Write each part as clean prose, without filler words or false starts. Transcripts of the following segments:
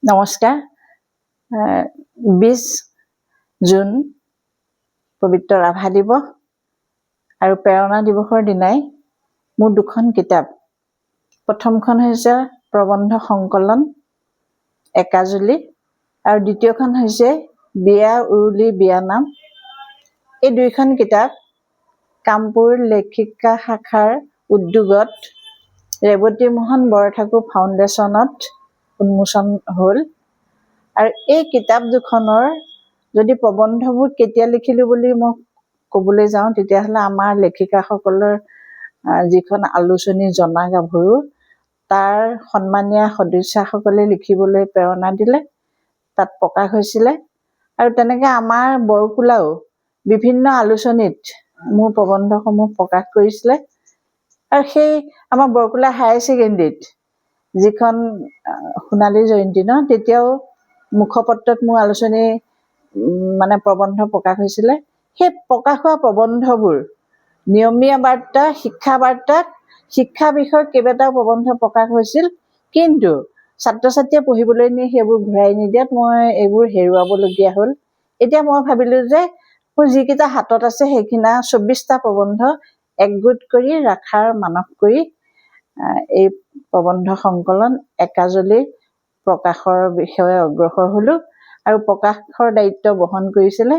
নমস্কাৰ। 20 জুন পবিত্ৰ ৰাভা দিৱস আৰু প্ৰেৰণা দিৱসৰ দিনাই মোৰ দুখন কিতাপ, প্ৰথমখন হৈছে প্ৰবন্ধ সংকলন একাজলি আৰু দ্বিতীয়খন হৈছে বিয়া উৰুলি বিয়ানাম। এই দুইখন কিতাপ কামপুৰ লেখিকা শাখাৰ উদ্যোগত ৰেৱতী মোহন বৰঠাকুৰ ফাউণ্ডেশ্যনত উন্মোচন হ'ল। আৰু এই কিতাপ দুখনৰ যদি প্ৰবন্ধবোৰ কেতিয়া লিখিলোঁ বুলি মই ক'বলৈ যাওঁ, তেতিয়াহ'লে আমাৰ লেখিকাসকলৰ যিখন আলোচনী জনা গাভৰু, তাৰ সন্মানীয় সদস্যাসকলে লিখিবলৈ প্ৰেৰণা দিলে, তাত প্ৰকাশ হৈছিলে। আৰু তেনেকৈ আমাৰ বৰকোলাও বিভিন্ন আলোচনীত মোৰ প্ৰবন্ধসমূহ প্ৰকাশ কৰিছিলে। আৰু সেই আমাৰ বৰকোলা হায়াৰ ছেকেণ্ডেৰীত যিখন সোণালী জয়ন্তী তেতিয়াও মুখপত্ৰত মোৰ আলোচনী প্ৰবন্ধ প্ৰকাশ হৈছিলে। সেই প্ৰকাশ হোৱা প্ৰবন্ধবোৰ নিয়মীয়া বাৰ্তা, শিক্ষা বাৰ্তাত শিক্ষা বিষয়ক কেইবাটাও প্ৰবন্ধ প্ৰকাশ হৈছিল, কিন্তু ছাত্ৰ ছাত্ৰীয়ে পঢ়িবলৈ নি সেইবোৰ ঘূৰাই নিদিয়াত মই এইবোৰ হেৰুৱাবলগীয়া হ'ল। এতিয়া মই ভাবিলোঁ যে মোৰ যিকেইটা হাতত আছে সেইখিনি 24টা প্ৰবন্ধ একগোট কৰি ৰখাৰ মানস কৰি এই প্ৰবন্ধ সংকলন একাজলি প্ৰকাশৰ বিষয়ে অগ্ৰসৰ হ'লোঁ। আৰু প্ৰকাশৰ দায়িত্ব বহন কৰিছিলে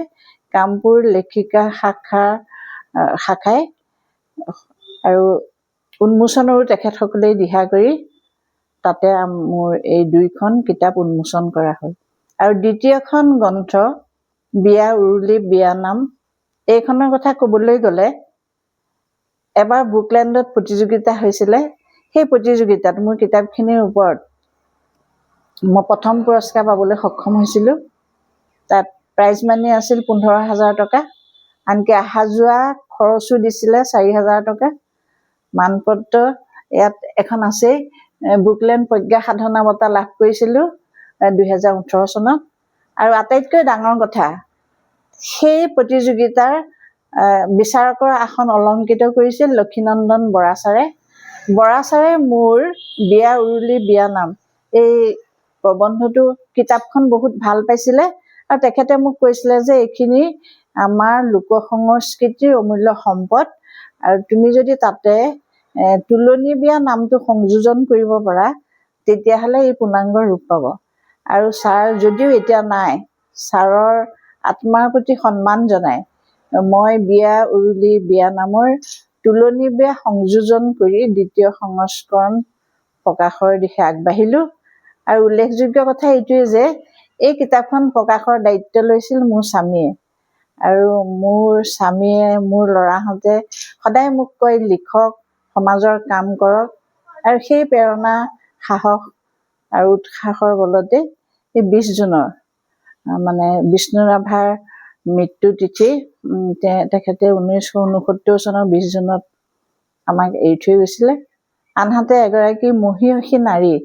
কামপুৰ লেখিকা শাখাই আৰু উন্মোচনৰো তেখেতসকলেই দিহা কৰি তাতে মোৰ এই দুইখন কিতাপ উন্মোচন কৰা হ'ল। আৰু দ্বিতীয়খন গ্ৰন্থ বিয়া উৰুলি বিয়ানাম, এইখনৰ কথা ক'বলৈ গ'লে এবাৰ বুকলেণ্ডত প্ৰতিযোগিতা হৈছিলে। সেই প্ৰতিযোগিতাত মোৰ কিতাপখিনিৰ ওপৰত মই প্ৰথম পুৰস্কাৰ পাবলৈ সক্ষম হৈছিলোঁ। তাত প্ৰাইজ মানি আছিল 15,000 টকা, আনকি অহা যোৱা খৰচো দিছিলে 4,000 টকা। মানপত্ৰ ইয়াত এখন আছেই। বুকলেণ্ড প্ৰজ্ঞা সাধনা বঁটা লাভ কৰিছিলোঁ 2018 চনত। আৰু আটাইতকৈ ডাঙৰ কথা, সেই প্ৰতিযোগিতাৰ বিচাৰকৰ আসন অলংকৃত কৰিছিল লক্ষীনন্দন বৰা ছাৰে। বৰা ছাৰে মোৰ বিয়া উৰুলি বিয়ানাম এই প্ৰবন্ধটো, কিতাপখন বহুত ভাল পাইছিলে আৰু তেখেতে মোক কৈছিলে যে এইখিনি আমাৰ লোক সংস্কৃতিৰ অমূল্য সম্পদ, আৰু তুমি যদি তাতে তুলনি বিয়া নামটো সংযোজন কৰিব পাৰা তেতিয়াহ'লে এই পূৰ্ণাংগ ৰূপ পাব। আৰু ছাৰ যদিও এতিয়া নাই, ছাৰৰ আত্মাৰ প্ৰতি সন্মান জনাই মই বিয়া উৰুলি বিয়ানামৰ তুলনি বিয়া সংযোজন কৰি দ্বিতীয় সংস্কৰণ প্ৰকাশৰ দিশে আগবাঢ়িলোঁ। আৰু উল্লেখযোগ্য কথা এইটোৱে যে এই কিতাপখন প্ৰকাশৰ দায়িত্ব লৈছিল মোৰ স্বামীয়ে। আৰু মোৰ স্বামীয়ে, মোৰ ল'ৰাহঁতে সদায় মোক কয় লিখক, সমাজৰ কাম কৰক। আৰু সেই প্ৰেৰণা, সাহস আৰু উৎসাহৰ বলতে এই 20 জুনৰ বিষ্ণু ৰাভাৰ মৃত্যু তিথি, তেখেতে 1969 চনৰ 20 জুনত আমাক এৰি থৈ গৈছিলে। আনহাতে এগৰাকী মহিয়সী নাৰী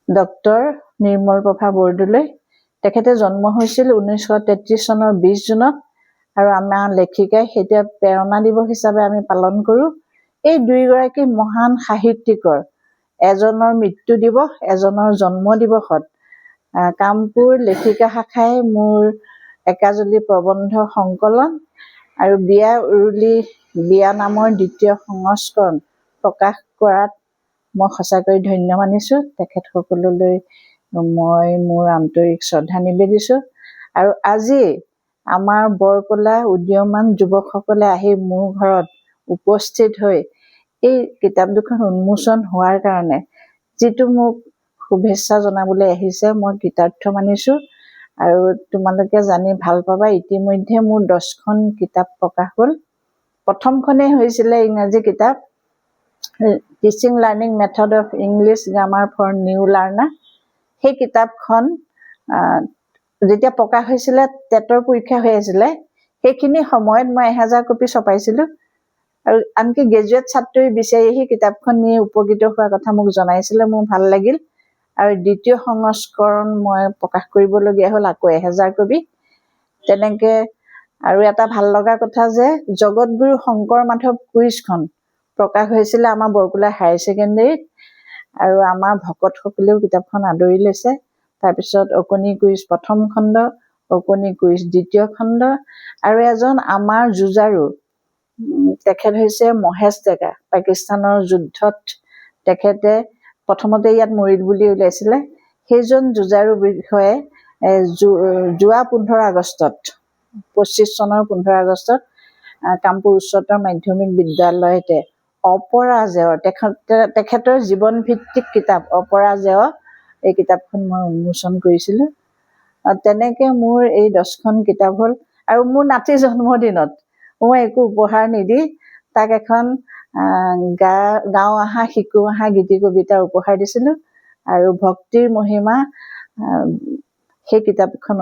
ডক্টৰ নিৰ্মল প্ৰভা বৰদলৈ, তেখেতে জন্ম হৈছিল 1933 চনৰ 20 জুনত। আৰু আমাৰ লেখিকাই এতিয়া প্ৰেৰণা দিৱস হিচাপে আমি পালন কৰোঁ এই দুয়োগৰাকী মহান সাহিত্যিকৰ এজনৰ মৃত্যু দিৱস, এজনৰ জন্ম দিৱসত কামপুৰ লেখিকা শাখাই মোৰ একাজলি প্ৰবন্ধ সংকলন আৰু বিয়া উৰুলি বিয়ানামৰ দ্বিতীয় সংস্কৰণ প্ৰকাশ কৰাত মই সঁচাকৈ ধন্য মানিছোঁ। তেখেতসকললৈ মই মোৰ আন্তৰিক শ্ৰদ্ধা নিবেদিছোঁ। আৰু আজি আমাৰ বৰকোলা উদীয়মান যুৱকসকলে আহি মোৰ ঘৰত উপস্থিত হৈ এই কিতাপ দুখন উন্মোচন হোৱাৰ কাৰণে যিটো মোক শুভেচ্ছা জনাবলৈ আহিছে, মই কৃতাৰ্থ মানিছোঁ। আৰু তোমালোকে জানি ভাল পাবা, ইতিমধ্যে মোৰ 10খন কিতাপ প্ৰকাশ হ'ল। প্ৰথমখনেই হৈছিলে ইংৰাজী কিতাপ teaching learning method of English grammar for new learner. সেই কিতাপখন যেতিয়া প্ৰকাশ হৈছিলে, টেটৰ পৰীক্ষা হৈ আছিলে, সেইখিনি সময়ত মই 1000 কপি ছপাইছিলোঁ। আৰু আনকি গ্ৰেজুৱেট ছাত্ৰই বিচাৰি আহি কিতাপখন নি উপকৃত হোৱাৰ কথা মোক জনাইছিলে, মোৰ ভাল লাগিল। আৰু দ্বিতীয় সংস্কৰণ মই প্ৰকাশ কৰিবলগীয়া হ'ল আকৌ 1000 কপি। তেনেকৈ আৰু এটা ভাল লগা কথা যে জগতগুৰু শংকৰ মাধৱ কুইজখন প্ৰকাশ হৈছিলে আমাৰ বৰকোলা হায়াৰ ছেকেণ্ডেৰীত। আৰু আমাৰ ভকতসকলেও কিতাপখন আদৰি লৈছে। তাৰপিছত অকণি কুইজ প্ৰথম খণ্ড, অকণি কুইজ দ্বিতীয় খণ্ড, আৰু এজন আমাৰ যুঁজাৰু, তেখেত হৈছে মহেশ ডেকা। পাকিস্তানৰ যুদ্ধত তেখেতে প্ৰথমতে ইয়াত মৰিল বুলি ওলাইছিলে। সেইজন যুঁজাৰুৰ বিষয়ে যোৱা 15 আগষ্টত 25 চনৰ 15 আগষ্টত কামপুৰ উচ্চতৰ মাধ্যমিক বিদ্যালয়তে অপৰাজেয়, তেখেতৰ জীৱনভিত্তিক কিতাপ অপৰাজেয়, এই কিতাপখন মই উন্মোচন কৰিছিলোঁ। তেনেকৈ মোৰ এই 10খন কিতাপ হ'ল। আৰু মোৰ নাতিৰ জন্মদিনত মই একো উপহাৰ নিদি তাক এখন গাঁও আহা শিকো আহা গীতি কবিতা উপহাৰ দিছিলোঁ, আৰু ভক্তিৰ মহিমা সেই কিতাপখন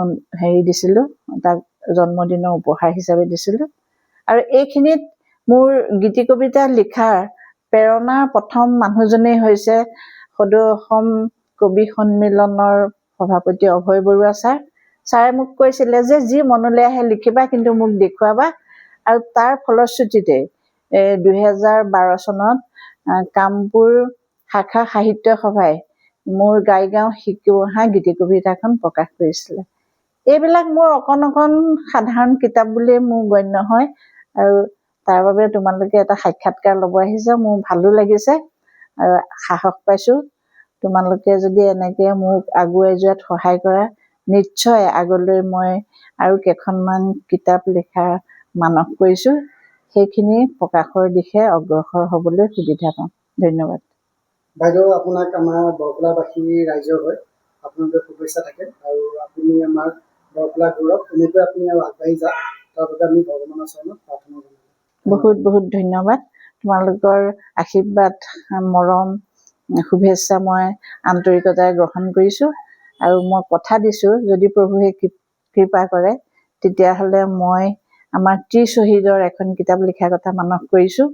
দিছিলোঁ, তাক জন্মদিনৰ উপহাৰ হিচাপে দিছিলোঁ। আৰু এইখিনিত মোৰ গীতি কবিতা লিখাৰ প্ৰেৰণাৰ প্ৰথম মানুহজনেই হৈছে সদৌ অসম কবি সন্মিলনৰ সভাপতি অভয় বৰুৱা ছাৰ। ছাৰে মোক কৈছিলে যে যি মনলৈ আহে লিখিবা, কিন্তু মোক দেখুৱাবা। আৰু তাৰ ফলশ্ৰুতিতে 2012 চনত কামপুৰ শাখা সাহিত্য সভাই মোৰ গাইগাঁও শিকো আহা গীতি কবিতাখন প্ৰকাশ কৰিছিলে। এইবিলাক মোৰ অকণ সাধাৰণ কিতাপ বুলিয়ে মোৰ গণ্য হয়। আৰু তাৰ বাবে তোমালোকে এটা সাক্ষাৎকাৰ ল'ব আহিছা, মোৰ ভালো লাগিছে আৰু সাহস পাইছোঁ। তোমালোকে যদি এনেকৈ মোক আগুৱাই যোৱাত সহায় কৰা, নিশ্চয় আগলৈ মই আৰু কেইখনমান কিতাপ লিখাৰ মানস কৰিছোঁ, সেইখিনি প্ৰকাশৰ দিশে অগ্ৰসৰ হ'বলৈ সুবিধা পাম। ধন্যবাদ। বাইদেউ, আপোনাক আমাৰ বৰকলাবাসী ৰাইজৰ হৈ আপোনালোকে শুভেচ্ছা থাকে, আৰু আপুনি আমাৰ বৰকলা গৌৰৱ, এনেকৈ আপুনি আৰু আগবাঢ়ি যাওক, তাৰ বাবে আমি ভগৱানৰ চৰণত প্ৰাৰ্থনা জনালোঁ। বহুত বহুত ধন্যবাদ। তোমালোকৰ আশীৰ্বাদ, মৰম, শুভেচ্ছা মই আন্তৰিকতাৰে গ্ৰহণ কৰিছোঁ। আৰু মই কথা দিছোঁ, যদি প্ৰভুৱে কৃপা কৰে তেতিয়াহ'লে মই আমাৰ 30 শ্বহীদৰ এখন কিতাপ লিখাৰ কথা মানস কৰিছোঁ।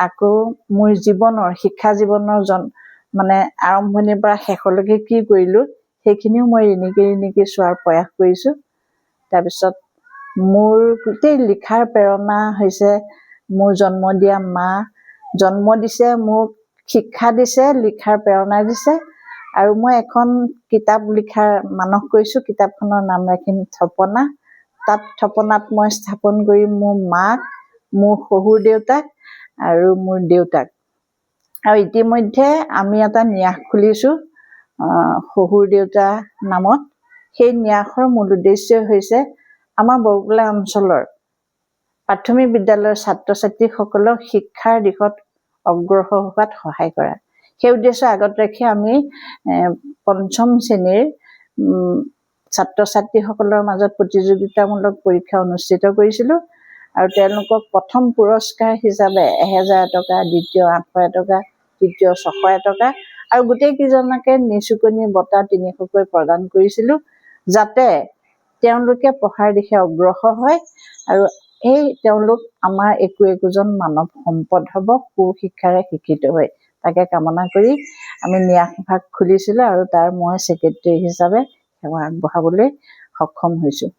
আকৌ মোৰ জীৱনৰ শিক্ষা জীৱনৰ মানে আৰম্ভণিৰ পৰা শেষলৈকে কি কৰিলোঁ সেইখিনিও মই ৰিণিকি চোৱাৰ প্ৰয়াস কৰিছোঁ। তাৰপিছত মোৰ গোটেই লিখাৰ প্ৰেৰণা হৈছে মোৰ জন্ম দিয়া মা। জন্ম দিছে, মোক শিক্ষা দিছে, লিখাৰ প্ৰেৰণা দিছে। আৰু মই এখন কিতাপ লিখাৰ মানস কৰিছোঁ। কিতাপখনৰ নাম ৰাখিম থপনা। তাত থপনাত মই স্থাপন কৰিম মোৰ মাক, মোৰ শহুৰ দেউতাক আৰু মোৰ দেউতাক। আৰু ইতিমধ্যে আমি এটা ন্যাস খুলিছোঁ শহুৰ দেউতা নামত। সেই ন্যাসৰ মূল উদ্দেশ্য হৈছে আমাৰ বৰকলা অঞ্চলৰ প্ৰাথমিক বিদ্যালয়ৰ ছাত্ৰ ছাত্ৰীসকলক শিক্ষাৰ দিশত অগ্ৰসৰ হোৱাত সহায় কৰা। সেই উদ্দেশ্য আগত ৰাখি আমি 5ম শ্ৰেণীৰ ছাত্ৰ ছাত্ৰীসকলৰ মাজত প্ৰতিযোগিতামূলক পৰীক্ষা অনুষ্ঠিত কৰিছিলোঁ। আৰু তেওঁলোকক প্ৰথম পুৰস্কাৰ হিচাপে 1000 টকা, দ্বিতীয় 800 টকা, তৃতীয় 600 টকা, আৰু গোটেইকেইজনকে নিচুকনি বঁটা 300কৈ প্ৰদান কৰিছিলোঁ, যাতে তেওঁলোকে পঢ়াৰ দিশে অগ্ৰসৰ হয় আৰু তেওঁলোক আমাৰ একোজন মানৱ সম্পদ হ'ব, সুশিক্ষাৰে শিক্ষিত হৈ। তাকে কামনা কৰি আমি ন্যাস বিভাগ খুলিছিলোঁ, আৰু তাৰ মই ছেক্ৰেটাৰী হিচাপে সেৱা আগবঢ়াবলৈ সক্ষম হৈছোঁ।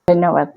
ধন্যবাদ।